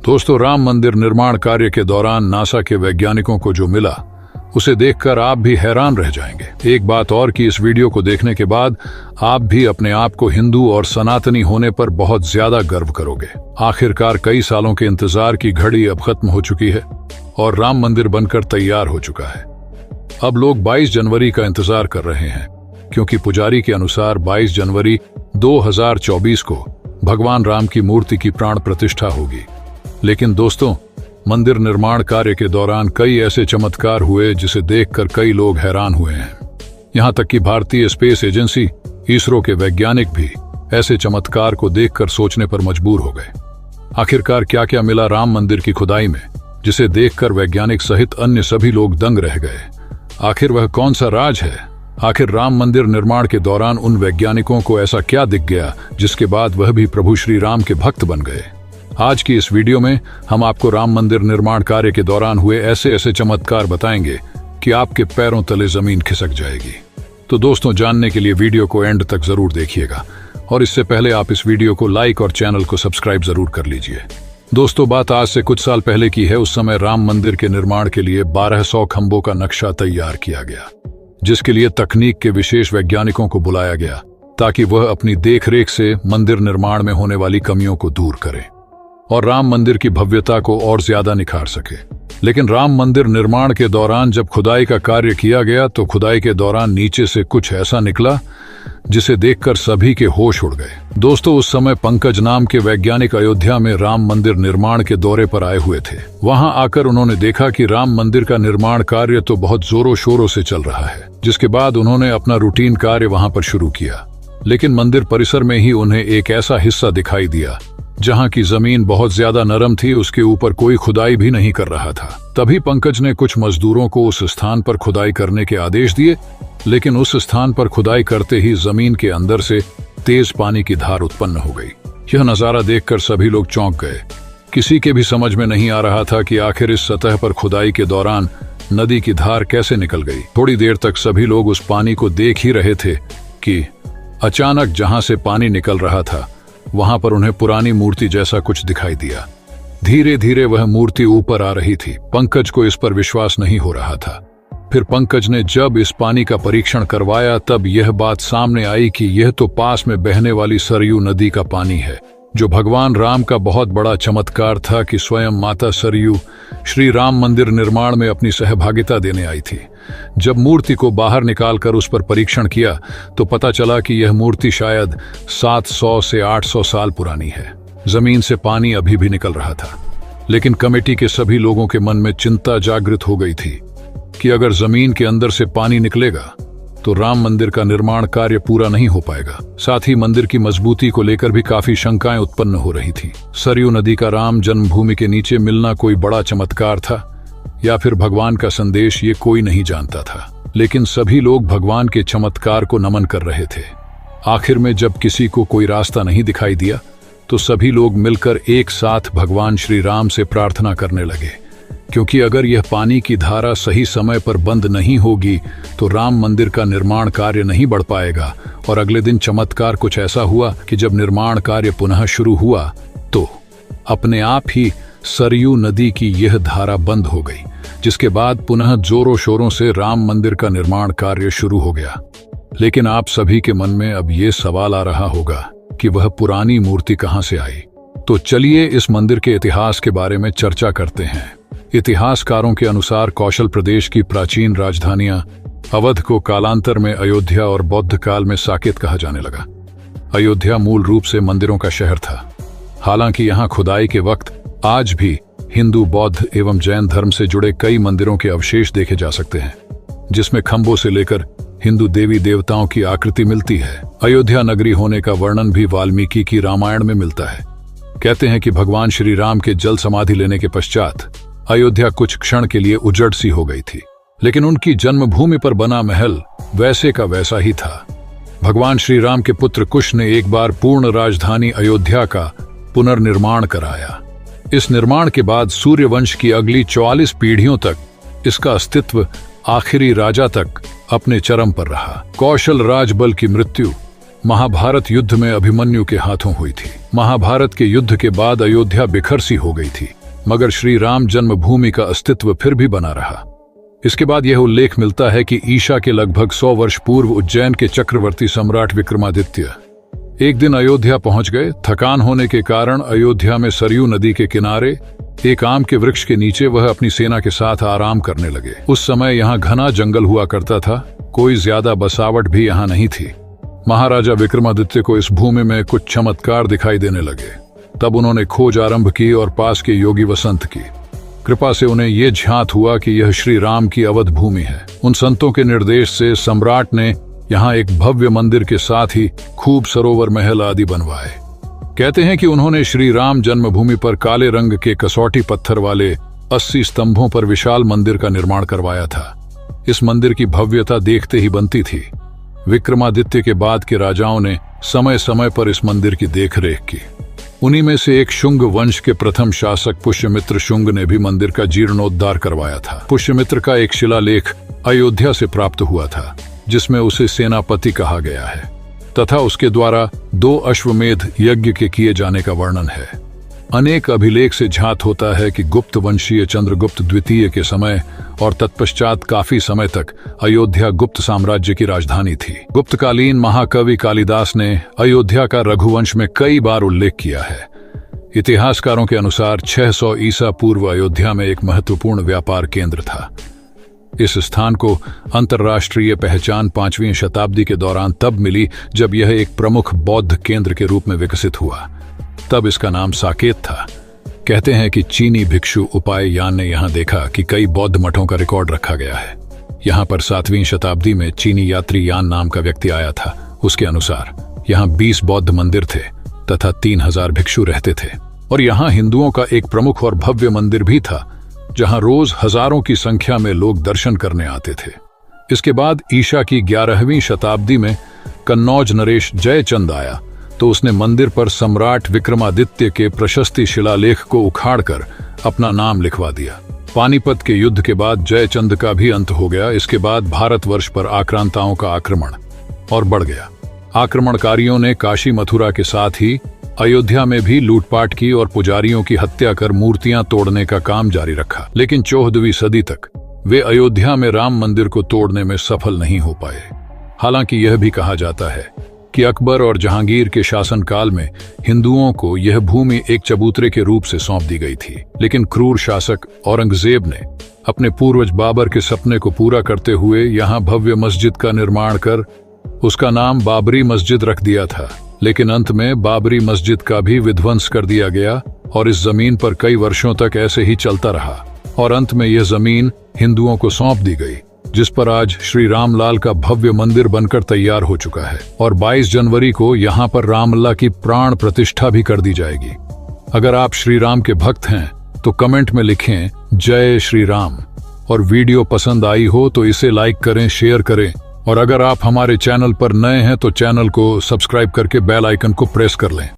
दोस्तों, राम मंदिर निर्माण कार्य के दौरान नासा के वैज्ञानिकों को जो मिला उसे देखकर आप भी हैरान रह जाएंगे। एक बात और कि इस वीडियो को देखने के बाद आप भी अपने आप को हिंदू और सनातनी होने पर बहुत ज्यादा गर्व करोगे। आखिरकार कई सालों के इंतजार की घड़ी अब खत्म हो चुकी है और राम मंदिर बनकर तैयार हो चुका है। अब लोग 22 जनवरी का इंतजार कर रहे हैं, क्योंकि पुजारी के अनुसार 22 जनवरी 2024 को भगवान राम की मूर्ति की प्राण प्रतिष्ठा होगी। लेकिन दोस्तों, मंदिर निर्माण कार्य के दौरान कई ऐसे चमत्कार हुए जिसे देखकर कई लोग हैरान हुए हैं। यहां तक कि भारतीय स्पेस एजेंसी इसरो के वैज्ञानिक भी ऐसे चमत्कार को देखकर सोचने पर मजबूर हो गए। आखिरकार क्या क्या मिला राम मंदिर की खुदाई में, जिसे देखकर वैज्ञानिक सहित अन्य सभी लोग दंग रह गए। आखिर वह कौन सा राज है? आखिर राम मंदिर निर्माण के दौरान उन वैज्ञानिकों को ऐसा क्या दिख गया जिसके बाद वह भी प्रभु श्री राम के भक्त बन गए? आज की इस वीडियो में हम आपको राम मंदिर निर्माण कार्य के दौरान हुए ऐसे ऐसे चमत्कार बताएंगे कि आपके पैरों तले जमीन खिसक जाएगी। तो दोस्तों, जानने के लिए वीडियो को एंड तक जरूर देखिएगा, और इससे पहले आप इस वीडियो को लाइक और चैनल को सब्सक्राइब जरूर कर लीजिए। दोस्तों, बात आज से कुछ साल पहले की है। उस समय राम मंदिर के निर्माण के लिए 1200 खंभों का नक्शा तैयार किया गया, जिसके लिए तकनीक के विशेष वैज्ञानिकों को बुलाया गया ताकि वह अपनी देखरेख से मंदिर निर्माण में होने वाली कमियों को दूर करें और राम मंदिर की भव्यता को और ज्यादा निखार सके। लेकिन राम मंदिर निर्माण के दौरान जब खुदाई का कार्य किया गया तो खुदाई के दौरान नीचे से कुछ ऐसा निकला जिसे देखकर सभी के होश उड़ गए। दोस्तों, उस समय पंकज नाम के वैज्ञानिक अयोध्या में राम मंदिर निर्माण के दौरे पर आए हुए थे। वहां आकर उन्होंने देखा कि राम मंदिर का निर्माण कार्य तो बहुत जोरों शोरों से चल रहा है, जिसके बाद उन्होंने अपना रूटीन कार्य वहां पर शुरू किया। लेकिन मंदिर परिसर में ही उन्हें एक ऐसा हिस्सा दिखाई दिया जहां की जमीन बहुत ज्यादा नरम थी, उसके ऊपर कोई खुदाई भी नहीं कर रहा था। तभी पंकज ने कुछ मजदूरों को उस स्थान पर खुदाई करने के आदेश दिए, लेकिन उस स्थान पर खुदाई करते ही जमीन के अंदर से तेज पानी की धार उत्पन्न हो गई। यह नजारा देखकर सभी लोग चौंक गए। किसी के भी समझ में नहीं आ रहा था कि आखिर इस सतह पर खुदाई के दौरान नदी की धार कैसे निकल गई। थोड़ी देर तक सभी लोग उस पानी को देख ही रहे थे कि अचानक जहां से पानी निकल रहा था वहां पर उन्हें पुरानी मूर्ति जैसा कुछ दिखाई दिया। धीरे धीरे वह मूर्ति ऊपर आ रही थी। पंकज को इस पर विश्वास नहीं हो रहा था। फिर पंकज ने जब इस पानी का परीक्षण करवाया तब यह बात सामने आई कि यह तो पास में बहने वाली सरयू नदी का पानी है, जो भगवान राम का बहुत बड़ा चमत्कार था कि स्वयं माता सरयू श्री राम मंदिर निर्माण में अपनी सहभागिता देने आई थी। जब मूर्ति को बाहर निकालकर उस पर परीक्षण किया तो पता चला कि यह मूर्ति शायद 700 से 800 साल पुरानी है। जमीन से पानी अभी भी निकल रहा था, लेकिन कमेटी के सभी लोगों के मन में चिंता जागृत हो गई थी कि अगर जमीन के अंदर से पानी निकलेगा तो राम मंदिर का निर्माण कार्य पूरा नहीं हो पाएगा। साथ ही मंदिर की मजबूती को लेकर भी काफी शंकाएं उत्पन्न हो रही थी। सरयू नदी का राम जन्मभूमि के नीचे मिलना कोई बड़ा चमत्कार था या फिर भगवान का संदेश, ये कोई नहीं जानता था। लेकिन सभी लोग भगवान के चमत्कार को नमन कर रहे थे। आखिर में जब किसी को कोई रास्ता नहीं दिखाई दिया तो सभी लोग मिलकर एक साथ भगवान श्री राम से प्रार्थना करने लगे, क्योंकि अगर यह पानी की धारा सही समय पर बंद नहीं होगी तो राम मंदिर का निर्माण कार्य नहीं बढ़ पाएगा। और अगले दिन चमत्कार कुछ ऐसा हुआ कि जब निर्माण कार्य पुनः शुरू हुआ तो अपने आप ही सरयू नदी की यह धारा बंद हो गई, जिसके बाद पुनः जोरों शोरों से राम मंदिर का निर्माण कार्य शुरू हो गया। लेकिन आप सभी के मन में अब ये सवाल आ रहा होगा कि वह पुरानी मूर्ति कहां से आई। तो चलिए इस मंदिर के इतिहास के बारे में चर्चा करते हैं। इतिहासकारों के अनुसार कौशल प्रदेश की प्राचीन राजधानियां अवध को कालांतर में अयोध्या और बौद्ध काल में साकेत कहा जाने लगा। अयोध्या मूल रूप से मंदिरों का शहर था। हालांकि यहाँ खुदाई के वक्त आज भी हिंदू, बौद्ध एवं जैन धर्म से जुड़े कई मंदिरों के अवशेष देखे जा सकते हैं, जिसमें खंभों से लेकर हिंदू देवी देवताओं की आकृति मिलती है। अयोध्या नगरी होने का वर्णन भी वाल्मीकि की रामायण में मिलता है। कहते हैं कि भगवान श्री राम के जल समाधि लेने के पश्चात अयोध्या कुछ क्षण के लिए उजड़ सी हो गई थी, लेकिन उनकी जन्मभूमि पर बना महल वैसे का वैसा ही था। भगवान श्री राम के पुत्र कुश ने एक बार पूर्ण राजधानी अयोध्या का पुनर्निर्माण कराया। इस निर्माण के बाद सूर्यवंश की अगली 44 पीढ़ियों तक इसका अस्तित्व आखिरी राजा तक अपने चरम पर रहा। कौशल राजबल की मृत्यु महाभारत युद्ध में अभिमन्यु के हाथों हुई थी। महाभारत के युद्ध के बाद अयोध्या बिखर सी हो गई थी, मगर श्री राम जन्मभूमि का अस्तित्व फिर भी बना रहा। इसके बाद यह उल्लेख मिलता है कि ईसा के लगभग 100 वर्ष पूर्व उज्जैन के चक्रवर्ती सम्राट विक्रमादित्य एक दिन अयोध्या पहुंच गए। थकान होने के कारण अयोध्या में सरयू नदी के किनारे एक आम के वृक्ष के नीचे वह अपनी सेना के साथ आराम करने लगे। उस समय यहाँ घना जंगल हुआ करता था, कोई ज्यादा बसावट भी यहाँ नहीं थी। महाराजा विक्रमादित्य को इस भूमि में कुछ चमत्कार दिखाई देने लगे। तब उन्होंने खोज आरंभ की और पास के योगी वसंत की कृपा से उन्हें यह झांत हुआ कि यह श्री राम की अवध भूमि है। उन संतों के निर्देश से सम्राट ने यहाँ एक भव्य मंदिर के साथ ही खूब सरोवर महल आदि बनवाए। कहते हैं कि उन्होंने श्री राम जन्मभूमि पर काले रंग के कसौटी पत्थर वाले 80 स्तंभों पर विशाल मंदिर का निर्माण करवाया था। इस मंदिर की भव्यता देखते ही बनती थी। विक्रमादित्य के बाद के राजाओं ने समय समय पर इस मंदिर की देखरेख की। उन्हीं में से एक शुंग वंश के प्रथम शासक पुष्यमित्र शुंग ने भी मंदिर का जीर्णोद्धार करवाया था। पुष्यमित्र का एक शिलालेख अयोध्या से प्राप्त हुआ था, जिसमें उसे सेनापति कहा गया है तथा उसके द्वारा 2 अश्वमेध यज्ञ के किए जाने का वर्णन है। अनेक अभिलेख से झात होता है कि गुप्त वंशीय चंद्रगुप्त द्वितीय के समय और तत्पश्चात काफी समय तक अयोध्या गुप्त साम्राज्य की राजधानी थी। गुप्तकालीन महाकवि कालिदास ने अयोध्या का रघुवंश में कई बार उल्लेख किया है। इतिहासकारों के अनुसार 600 ईसा पूर्व अयोध्या में एक महत्वपूर्ण व्यापार केंद्र था। इस स्थान को अंतर्राष्ट्रीय पहचान 5वीं शताब्दी के दौरान तब मिली जब यह एक प्रमुख बौद्ध केंद्र के रूप में विकसित हुआ। तब इसका नाम साकेत था। कहते हैं कि चीनी भिक्षु उपाय यान ने यहाँ देखा कि कई बौद्ध मठों का रिकॉर्ड रखा गया है। यहाँ पर 7वीं शताब्दी में चीनी यात्री यान नाम का व्यक्ति आया था। उसके अनुसार यहाँ 20 बौद्ध मंदिर थे तथा 3000 भिक्षु रहते थे, और यहाँ हिंदुओं का एक प्रमुख और भव्य मंदिर भी था जहाँ रोज हजारों की संख्या में लोग दर्शन करने आते थे। इसके बाद ईसा की 11वीं शताब्दी में कन्नौज नरेश जयचंद आया तो उसने मंदिर पर सम्राट विक्रमादित्य के प्रशस्ति शिलालेख को उखाड़कर अपना नाम लिखवा दिया। पानीपत के युद्ध के बाद जयचंद का भी अंत हो गया। इसके बाद भारतवर्ष पर आक्रांताओं का आक्रमण और बढ़ गया। आक्रमणकारियों ने काशी मथुरा के साथ ही अयोध्या में भी लूटपाट की और पुजारियों की हत्या कर मूर्तियां तोड़ने का काम जारी रखा। लेकिन 14वीं सदी तक वे अयोध्या में राम मंदिर को तोड़ने में सफल नहीं हो पाए। हालांकि यह भी कहा जाता है कि अकबर और जहांगीर के शासनकाल में हिंदुओं को यह भूमि एक चबूतरे के रूप से सौंप दी गई थी। लेकिन क्रूर शासक औरंगजेब ने अपने पूर्वज बाबर के सपने को पूरा करते हुए यहाँ भव्य मस्जिद का निर्माण कर उसका नाम बाबरी मस्जिद रख दिया था। लेकिन अंत में बाबरी मस्जिद का भी विध्वंस कर दिया गया और इस जमीन पर कई वर्षों तक ऐसे ही चलता रहा और अंत में यह जमीन हिंदुओं को सौंप दी गई, जिस पर आज श्री रामलाल का भव्य मंदिर बनकर तैयार हो चुका है। और 22 जनवरी को यहाँ पर रामलला की प्राण प्रतिष्ठा भी कर दी जाएगी। अगर आप श्री राम के भक्त हैं तो कमेंट में लिखें जय श्री राम, और वीडियो पसंद आई हो तो इसे लाइक करें, शेयर करें, और अगर आप हमारे चैनल पर नए हैं तो चैनल को सब्सक्राइब करके बेल आइकन को प्रेस कर लें।